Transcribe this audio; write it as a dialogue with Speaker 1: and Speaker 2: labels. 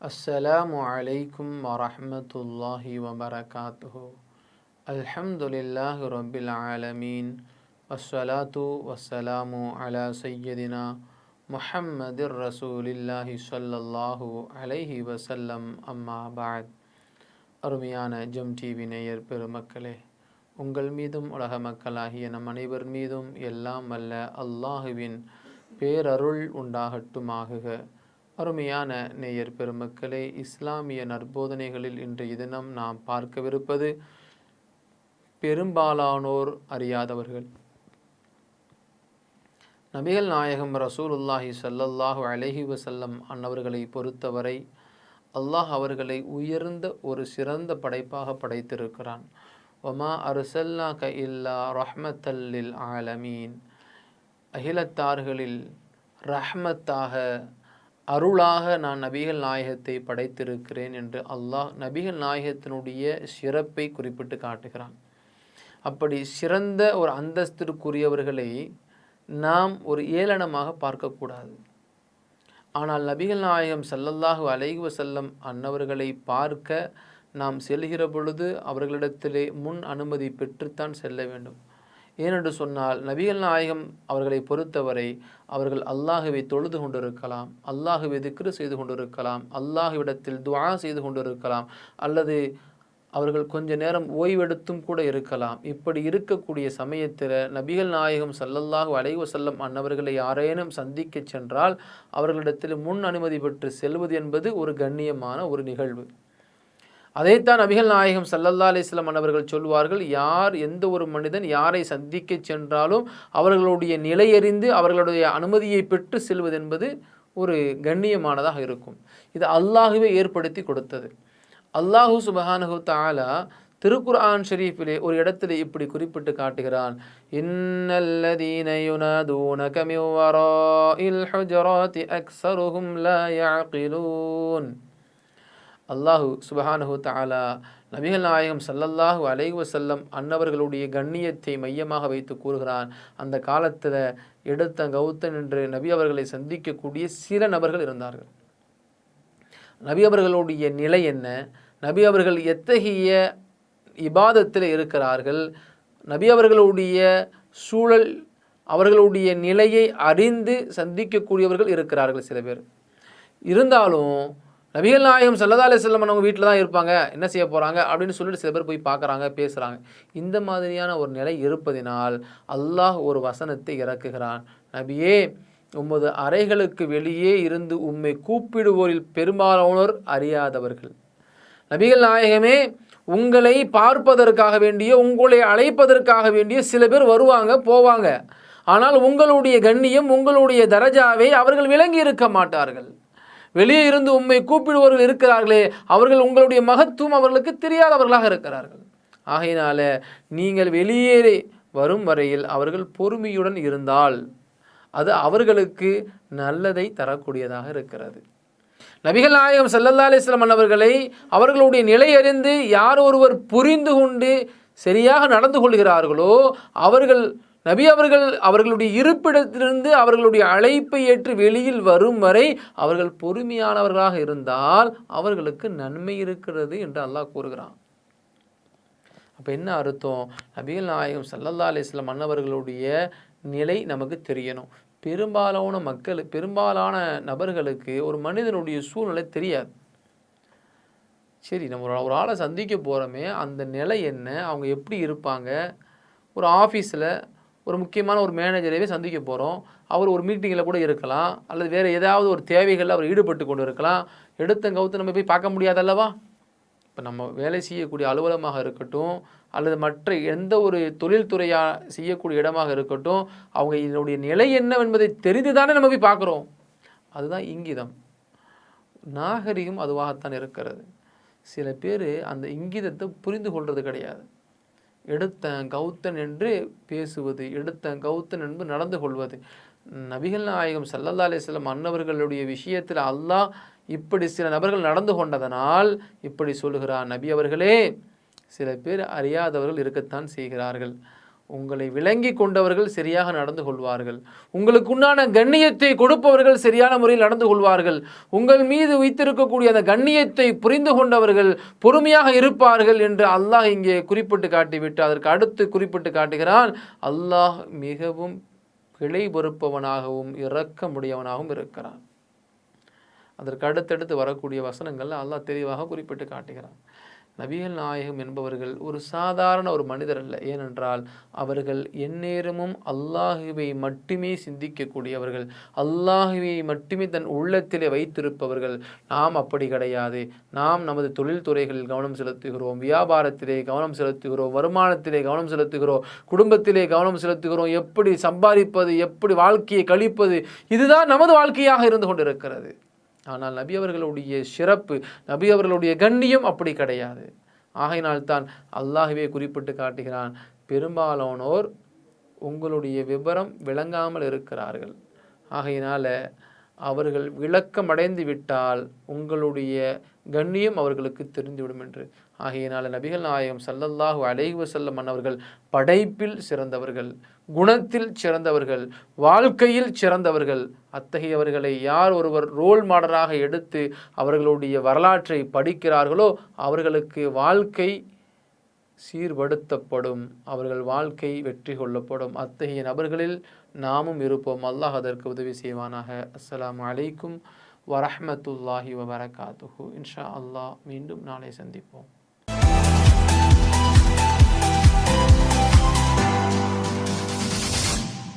Speaker 1: அஸ்ஸலாமு அலைக்கும் வரஹ்மத்துல்லாஹி வபரகாத்துஹு. அல்ஹம்துலில்லாஹி ரப்பில் ஆலமீன். வஸ்ஸலாத்து வஸ்ஸலாமு அலா சய்யதினா முஹம்மதிர் ரசூலில்லாஹி ஸல்லல்லாஹு அலைஹி வஸல்லம். அம்மா பஅத். அருமையான ஜெம் டிவி நேயர் பெருமக்களே, உங்கள் மீதும் உலக மக்களாகிய நம் அனைவர் மீதும் எல்லாம் வல்ல அல்லாஹுவின் பேரருள் உண்டாகட்டுமாகுக. அருமையான நேயர் பெருமக்களே, இஸ்லாமிய நற்போதனைகளில் இன்றைய தினம் நாம் பார்க்கவிருப்பது பெரும்பாலானோர் அறியாதவர்கள். நபிகள் நாயகம் ரசூலுல்லாஹி ஸல்லல்லாஹு அலைஹி வஸல்லம் அன்னவர்களை பொறுத்தவரை அல்லாஹ் அவர்களை உயர்ந்த ஒரு சிறந்த படைப்பாக படைத்திருக்கிறான். வமா அர்சல்னாக இல்லா ரஹ்மத்தல் லில் ஆலமீன். அகிலத்தார்களில் ரஹ்மத்தாக, அருளாக நான் நபிகள் நாயகத்தை படைத்திருக்கிறேன் என்று அல்லாஹ் நபிகள் நாயகத்தினுடைய சிறப்பை குறிப்பிட்டு காட்டுகிறான். அப்படி சிறந்த ஒரு அந்தஸ்திற்குரியவர்களை நாம் ஒரு ஏளனமாக பார்க்கக்கூடாது. ஆனால் நபிகள் நாயகம் ஸல்லல்லாஹு அலைஹி வஸல்லம் அன்னவர்களை பார்க்க நாம் செல்கிற பொழுது அவர்களிடத்திலே முன் அனுமதி பெற்றுத்தான் செல்ல வேண்டும். ஏனென்று சொன்னால் நபிகள் நாயகம் அவர்களை பொறுத்தவரை அவர்கள் அல்லாஹுவை தொழுது கொண்டிருக்கலாம், அல்லாஹுவை திக்ரு செய்து கொண்டிருக்கலாம், அல்லாஹுவிடத்தில் துஆ செய்து கொண்டிருக்கலாம், அல்லது அவர்கள் கொஞ்ச நேரம் ஓய்வெடுத்தும் கூட இருக்கலாம். இப்படி இருக்கக்கூடிய சமயத்தில் நபிகள் நாயகம் ஸல்லல்லாஹு அலைஹி வஸல்லம் அன்னவர்களை யாரேனும் சந்திக்க சென்றால் அவர்களிடத்தில் முன் அனுமதி பெற்று செல்வது என்பது ஒரு கண்ணியமான ஒரு நிகழ்வு. அதைத்தான் நபிகள் நாயகம் ஸல்லல்லாஹு அலைஹி வஸல்லம் அன்னவர்கள் சொல்வார்கள், யார் எந்த ஒரு மனிதன் யாரை சந்திக்க சென்றாலும் அவர்களுடைய நிலையறிந்து அவர்களுடைய அனுமதியை பெற்று செல்வது என்பது ஒரு கண்ணியமானதாக இருக்கும். இது அல்லாஹுவே ஏற்படுத்தி கொடுத்தது. அல்லாஹு சுப்ஹானஹு தஆலா திருக்குர்ஆன் ஷரீஃபிலே ஒரு இடத்திலே இப்படி குறிப்பிட்டு காட்டுகிறான், இன்னல்லதீன யுனாதூனக மின் வராஇல் ஹுஜராத்தி அக்ஸருஹும் லா யஅகிலூன். அல்லாஹு சுப்ஹானஹு தஆலா நபிகள் நாயகம் ஸல்லல்லாஹு அலைஹி வஸல்லம் அன்னவர்களுடைய கண்ணியத்தை மையமாக வைத்து கூறுகிறான். அந்த காலத்தில் எடுத்த கௌத்தன் என்று நபி அவர்களை சந்திக்கக்கூடிய சில நபர்கள் இருந்தார்கள். நபி அவர்களுடைய நிலை என்ன, நபி அவர்கள் எத்தகைய இபாதத்தில் இருக்கிறார்கள், நபி அவர்களுடைய சூழல், அவர்களுடைய நிலையை அறிந்து சந்திக்கக்கூடியவர்கள் இருக்கிறார்கள் சில பேர். இருந்தாலும் நபிகள் நாயகம் ஸல்லல்லாஹு அலைஹி வஸல்லம் அவங்க வீட்டில் தான் இருப்பாங்க, என்ன செய்ய போகிறாங்க அப்படின்னு சொல்லிட்டு சில பேர் போய் பார்க்குறாங்க, பேசுகிறாங்க. இந்த மாதிரியான ஒரு நிலை இருப்பதினால் அல்லாஹ் ஒரு வசனத்தை இறக்குகிறான், நபியே, உமது அறைகளுக்கு வெளியே இருந்து உம்மை கூப்பிடுவோரில் பெரும்பாலானோர் அறியாதவர்கள். நபிகள் நாயகமே, உங்களை பார்ப்பதற்காக வேண்டிய, உங்களை அழைப்பதற்காக வேண்டிய சில பேர் வருவாங்க போவாங்க. ஆனால் உங்களுடைய கண்ணியம், உங்களுடைய தரஜாவை அவர்கள் விளங்கி இருக்க மாட்டார்கள். வெளியே இருந்து உம்மை கூப்பிடுவோர்கள் இருக்கிறார்களே, அவர்கள் உங்களுடைய மகத்துவம் அவர்களுக்கு தெரியாதவர்களாக இருக்கிறார்கள். ஆகையினால நீங்கள் வெளியேறி வரும் வரையில் அவர்கள் பொறுமையுடன் இருந்தால் அது அவர்களுக்கு நல்லதை தரக்கூடியதாக இருக்கிறது. நபிகள் நாயகம் ஸல்லல்லாஹு அலைஹி வஸல்லம் அவர்களை அவர்களுடைய நிலை அறிந்து யார் ஒருவர் புரிந்து கொண்டு சரியாக நடந்து கொள்கிறார்களோ அவர்கள் நபி அவர்கள் அவர்களுடைய இருப்பிடத்திலிருந்து அவர்களுடைய அழைப்பை ஏற்று வெளியில் வரும் வரை அவர்கள் பொறுமையானவர்களாக இருந்தால் அவர்களுக்கு நன்மை இருக்கிறது என்று அல்லாஹ் கூறுகிறான். அப்போ என்ன அர்த்தம், நபிகள் நாயகம் ஸல்லல்லாஹு அலைஹி வஸல்லம் அன்னவர்களுடைய நிலை நமக்கு தெரியணும். பெரும்பாலான நபர்களுக்கு ஒரு மனிதனுடைய சூழ்நிலை தெரியாது. சரி, நம்ம ஒரு ஆளை சந்திக்க போகிறோமே, அந்த நிலை என்ன, அவங்க எப்படி இருப்பாங்க. ஒரு ஆஃபீஸில் ஒரு முக்கியமான ஒரு மேனேஜரையே சந்திக்க போகிறோம், அவர் ஒரு மீட்டிங்கில் கூட இருக்கலாம், அல்லது வேறு ஏதாவது ஒரு தேவைகளில் அவர் ஈடுபட்டு கொண்டு இருக்கலாம். எடுத்த கவுத்து நம்ம போய் பார்க்க முடியாதல்லவா. இப்போ நம்ம வேலை செய்யக்கூடிய அலுவலகமாக இருக்கட்டும், அல்லது மற்ற எந்த ஒரு தொழில்துறையாக செய்யக்கூடிய இடமாக இருக்கட்டும், அவங்க இதனுடைய நிலை என்னவென்பதை தெரிந்து தானே நம்ம போய் பார்க்குறோம். அதுதான் இங்கிதம், நாகரிகம் அதுவாகத்தான் இருக்கிறது. சில பேர் அந்த இங்கிதத்தை புரிந்து கொள்வது கிடையாது. எடுத்தன் கௌத்தன் என்று பேசுவது, எடுத்தன் கௌத்தன் என்று நடந்து கொள்வது. நபிகள் நாயகம் ஸல்லல்லாஹு அலைஹி வஸல்லம் அன்னவர்களுடைய விஷயத்தில் அல்லாஹ் இப்படி சில நபர்கள் நடந்து கொண்டதனால் இப்படி சொல்கிறான், நபி அவர்களே, சில பேர் அறியாதவர்கள் இருக்கத்தான் செய்கிறார்கள். உங்களை விளங்கி கொண்டவர்கள் சரியாக நடந்து கொள்வார்கள். உங்களுக்கு உண்டான கண்ணியத்தை கொடுப்பவர்கள் சரியான முறையில் நடந்து கொள்வார்கள். உங்கள் மீது வைத்திருக்கக்கூடிய அந்த கண்ணியத்தை புரிந்து கொண்டவர்கள் பொறுமையாக இருப்பார்கள் என்று அல்லாஹ் இங்கே குறிப்பிட்டு காட்டிவிட்டு அதற்கு அடுத்து குறிப்பிட்டு காட்டுகிறான், அல்லாஹ் மிகவும் பிழை பொறுப்பவனாகவும் இரக்கமுடையவனாகவும் இருக்கிறான். அதற்கு அடுத்தடுத்து வரக்கூடிய வசனங்கள் அல்லாஹ் தெளிவாக குறிப்பிட்டு காட்டுகிறான். நபிகள் நாயகம் என்பவர்கள் ஒரு சாதாரண ஒரு மனிதர் அல்ல. ஏனென்றால் அவர்கள் எந்நேரமும் அல்லாஹுவை மட்டுமே சிந்திக்கக்கூடியவர்கள், அல்லாஹுவை மட்டுமே தன் உள்ளத்திலே வைத்திருப்பவர்கள். நாம் அப்படி கிடையாது. நாம் நமது தொழில்துறைகளில் கவனம் செலுத்துகிறோம், வியாபாரத்திலே கவனம் செலுத்துகிறோம், வருமானத்திலே கவனம் செலுத்துகிறோம், குடும்பத்திலே கவனம் செலுத்துகிறோம், எப்படி சம்பாதிப்பது, எப்படி வாழ்க்கையை கழிப்பது, இதுதான் நமது வாழ்க்கையாக இருந்து கொண்டிருக்கிறது. ஆனால் நபி அவர்களுடைய சிறப்பு, நபி அவர்களுடைய கண்ணியம் அப்படி கிடையாது. ஆகையினால்தான் அல்லாஹ்வே குறிப்பிட்டு காட்டுகிறான், பெரும்பாலானோர் உங்களுடைய விபரம் விளங்காமல் இருக்கிறார்கள். ஆகையினால அவர்கள் விளக்கமடைந்து விட்டால் உங்களுடைய கண்ணியம் அவர்களுக்கு தெரிந்துவிடும் என்று. ஆகையினால நபிகள் நாயகம் ஸல்லல்லாஹு அலைஹி வஸல்லம் அவர்கள் படைப்பில் சிறந்தவர்கள், குணத்தில் சிறந்தவர்கள், வாழ்க்கையில் சிறந்தவர்கள். அத்தகையவர்களை யார் ஒருவர் ரோல் மாடலாக எடுத்து அவர்களுடைய வரலாற்றை படிக்கிறார்களோ அவர்களுக்கு வாழ்க்கை சீர்படுத்தப்படும், அவர்கள் வாழ்க்கை வெற்றி கொள்ளப்படும். அத்தகைய நபர்களில் நாமும் இருப்போம். அல்லாஹ் அதற்கு உதவி செய்வானாக. அஸ்ஸலாமு அலைக்கும் வரஹ்மத்துல்லாஹி வபரகாத்துஹு. இன்ஷா அல்லாஹ் மீண்டும் நாளை சந்திப்போம்.